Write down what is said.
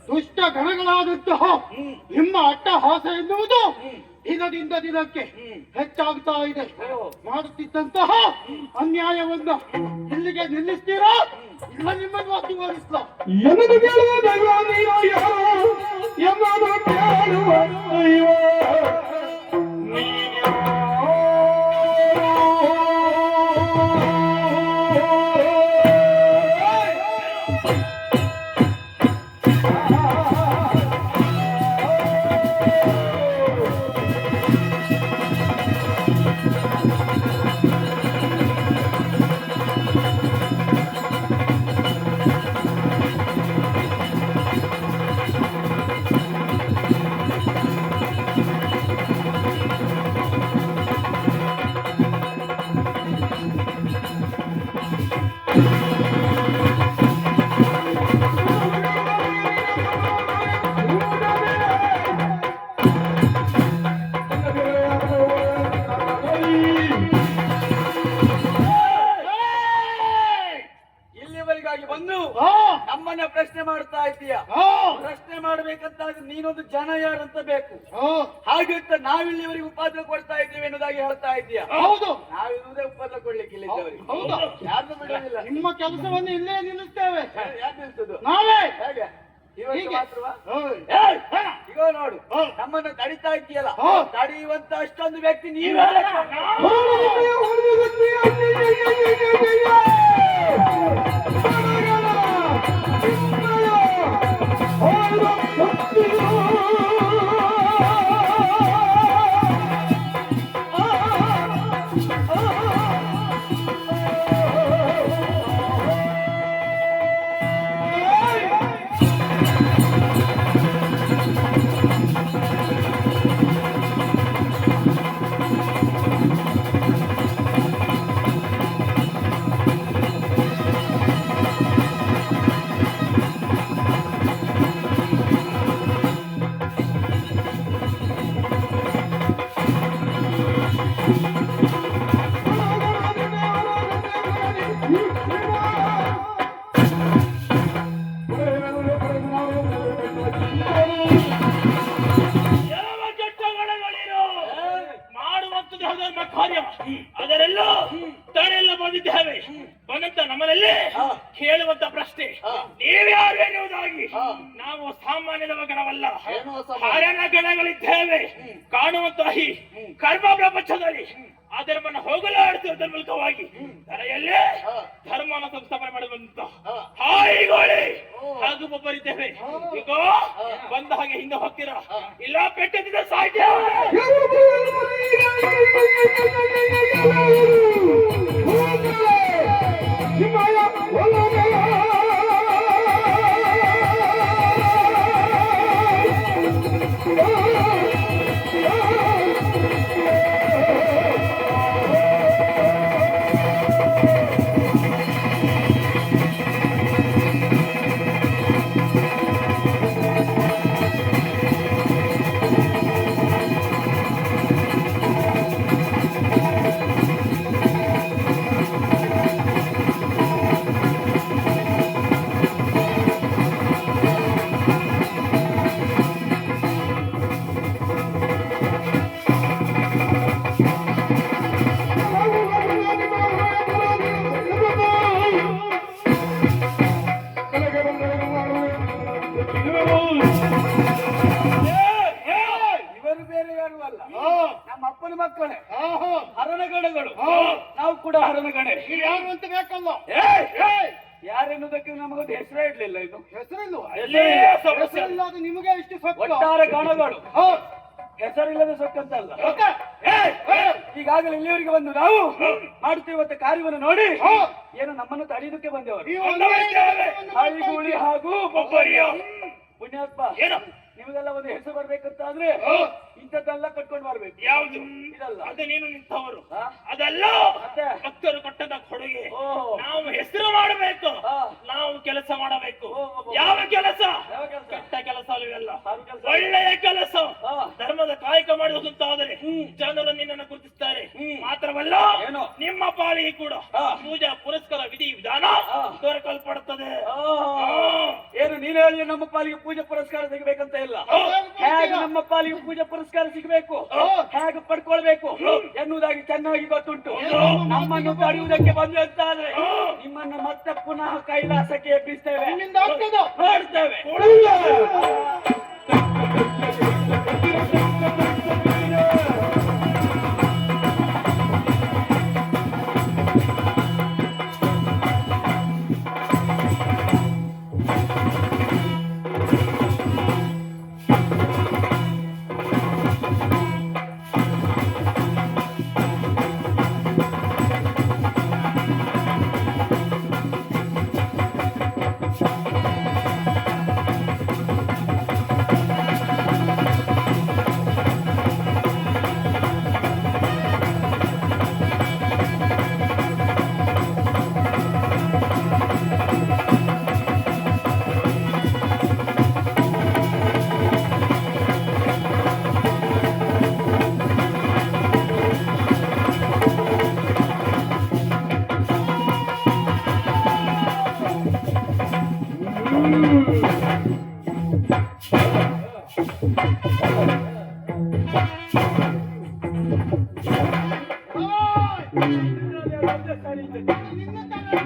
ದುಷ್ಟ ಗಣಗಳಾದಂತಹ ನಿಮ್ಮ ಅಟ್ಟಹಾಸ ಎನ್ನುವುದು ದಿನದಿಂದ ದಿನಕ್ಕೆ ಹೆಚ್ಚಾಗ್ತಾ ಇದೆ. ಮಾಡುತ್ತಿದ್ದಂತಹ ಅನ್ಯಾಯವನ್ನ ಇಲ್ಲಿಗೆ ನಿಲ್ಲಿಸ್ತೀರಾ ಇಲ್ಲ ನಿಮ್ಮನ್ನು ಮುಂದುವರಿಸ್ಲಾ? ನಮ್ಮನ್ನ ಪ್ರಶ್ನೆ ಮಾಡ್ತಾ ಇದ್ದೀಯ. ಪ್ರಶ್ನೆ ಮಾಡ್ಬೇಕಂತ ನೀನೊಂದು ಜನ ಯಾರಂತ ಬೇಕು. ಹಾಗಿರ್ತ ನಾವಿಲ್ಲಿವರೆಗೆ ಉಪದ್ರ ಕೊಡ್ತಾ ಇದ್ದೀವಿ ಅನ್ನೋದಾಗಿ ಹೇಳ್ತಾ ಇದ್ದೀಯ. ಹೌದು, ನಾವಿರುವುದೇ ಉಪದ್ರ ಕೊಡ್ಲಿಕ್ಕೆ ಇಲ್ಲಿದ್ದವರಿಗೆ. ಯಾರನ್ನು ಬಿಡೋದಿಲ್ಲ. ನಿಮ್ಮ ಕೆಲಸವನ್ನು ಇಲ್ಲೇ ನಿಲ್ಲಿಸ್ತೇವೆ. ಯಾರು ನಿಲ್ಸುದು? ನಾವೇ. ಹೇಗೆ ಇವತ್ತು ಮಾತ್ರವಾ? ಈಗ ನೋಡು, ನಮ್ಮನ್ನು ತಡಿತಾ ಇದ್ದೀಯಲ್ಲ, ತಡೆಯುವಂತ ಅಷ್ಟೊಂದು ವ್ಯಕ್ತಿ ನೀವೇ. ಅದರೆಲ್ಲ ತಡೆಯಲ್ಲ ಬಂದಿದ್ದೇವೆ. ಬಂದಂತ ನಮ್ಮಲ್ಲಿ ಕೇಳುವಂತ ಪ್ರಶ್ನೆ, ನೀವ್ಯಾರು ಎನ್ನುವುದಾಗಿ. ನಾವು ಸಾಮಾನ್ಯದ ಗಣವಲ್ಲ, ಹರಣ ಗಣಗಳಿದ್ದೇವೆ. ಕಾಣುವಂತ ಈ ಕರ್ಮ ಪ್ರಪಂಚದಲ್ಲಿ ಅಧರ್ಮನ ಹೋಗಲಾಡಿಸುವುದರ ಮೂಲಕವಾಗಿ ತಲೆಯಲ್ಲೇ ಧರ್ಮನ ಸಂಸ್ಥಾಪನೆ ಮಾಡುವಂತ ಹಾಯಿಗೋಳಿ ಹಾಗೂ ಒಬ್ಬರಿದ್ದೇವೆ. ಈಗ ಬಂದ ಹಾಗೆ ಹಿಂದೆ ಹೋಗ್ತೀರಾ ಇಲ್ಲ ಪೆಟ್ಟಿದ್ದ ಸಾಧ್ಯ. ಮಕ್ಕಳೇ ಹರಣಗಣಗಳು, ನಾವು ಕೂಡ ಹರಣಗಣೆ. ಯಾರು ಅಂತ ಬೇಕಲ್ಲ. ಯಾರೆನ್ನುವುದಕ್ಕೆ ನಮಗೊಂದು ಹೆಸರೇ ಇಡ್ಲಿಲ್ಲ ಇದು. ಹೆಸರಿಲ್ವ? ಎಲ್ಲೇ ಸಮಸ್ಯೆ. ಹೆಸರಿಲ್ಲದ ನಿಮಗೆ ಎಷ್ಟು ಸೊಕ್ಕ? ಒಟ್ಟಾರೆ ಕಣಗಳು ಹಾ, ಹೆಸರಿಲ್ಲದ ಸೊಕ್ಕಂತಲ್ಲ. ಸೊಕ್ಕ. ಈಗಾಗಲೇ ಇಲ್ಲಿಯವರೆಗೆ ಬಂದು ನಾವು ಮಾಡುತ್ತಿರುವಂತ ಕಾರ್ಯವನ್ನು ನೋಡಿ ಹಾ, ಏನು ನಮ್ಮನ್ನು ತಡೆಯುವುದಕ್ಕೆ ಬಂದವರು. ನೀವು ಹಾಯಿಗೂಳಿ ಹಾಗೂ ಒಬ್ಬರಿಯೋ. ಪುಣ್ಯಾತ್ಮ ಏನು ನಿಮಗೆಲ್ಲ ಒಂದು ಹೆಸರು ಬರ್ಬೇಕಂತ ಅಂದ್ರೆ ಇಂಥದ್ದೆಲ್ಲ ಕಟ್ಕೊಂಡು ಬರ್ಬೇಕು. ಯಾವುದು ಇದಲ್ಲ. ಅದು ನೀನು ನಿಂತವರು ಹಾ? ಅದಲ್ಲ ಮತ್ತೆ ಭಕ್ತರು ಕೊಟ್ಟದ ಕೊಡುಗೆ. ಓಹೋ. ನಾವು ಹೆಸರು ಮಾಡಬೇಕು, ಹಾ. ನಾವು ಕೆಲಸ ಮಾಡಬೇಕು. ಓಹೋ. ಯಾವ ಕೆಲಸ? ಯಾವ ಕೆಲಸ? ಕೆಟ್ಟ ಕೆಲಸ ಅಲ್ಲ, ಸಾರು ಕೆಲಸ. ಒಳ್ಳೆಯ ಕೆಲಸ. ಹಾ. ಧರ್ಮದ ಕಾಯಕ ಮಾಡುವುದಂತಾದರೆ ಜನರು ನಿನ್ನನ್ನು ಗುರುತಿಸ್ತಾರೆ. ಮಾತ್ರವಲ್ಲ ಏನು? ನಿಮ್ಮ ಪಾಲಿಗೆ ಕೂಡ ಹಾ. ಪೂಜಾ ಪುರಸ್ಕಾರ ವಿಧಿ ವಿಧಾನ ಹಾ. ದೊರಕಲ್ಪಡುತ್ತದೆ. ಏನು ನೀನು ಹೇಳಿ ನಮ್ಮ ಪಾಲಿಗೆ ಪೂಜೆ ಪುರಸ್ಕಾರ ಸಿಗಬೇಕಂತ ಇಲ್ಲ. ಹೇಗೆ ನಮ್ಮ ಪಾಲಿಗೆ ಪೂಜೆ ಪುರಸ್ಕಾರ ಸಿಗಬೇಕು, ಹೇಗೆ ಪಡ್ಕೊಳ್ಬೇಕು ಎನ್ನುವುದಾಗಿ ಚೆನ್ನಾಗಿ ಗೊತ್ತುಂಟು. ನಮ್ಮನ್ನು ತಡೆಯುವುದಕ್ಕೆ ಬಂದು ಅಂತಾದ್ರೆ ನಿಮ್ಮನ್ನು ಮತ್ತೆ ಪುನಃ ಕೈಲಾಸಕ್ಕೆ ಎಬ್ಬಿಸ್ತೇವೆ, ನಿಮ್ಮಿಂದ ಆಗ್ತದೋ? ಮಾಡ್ತೇವೆ. ನಿನ್ನ ತಲೆ.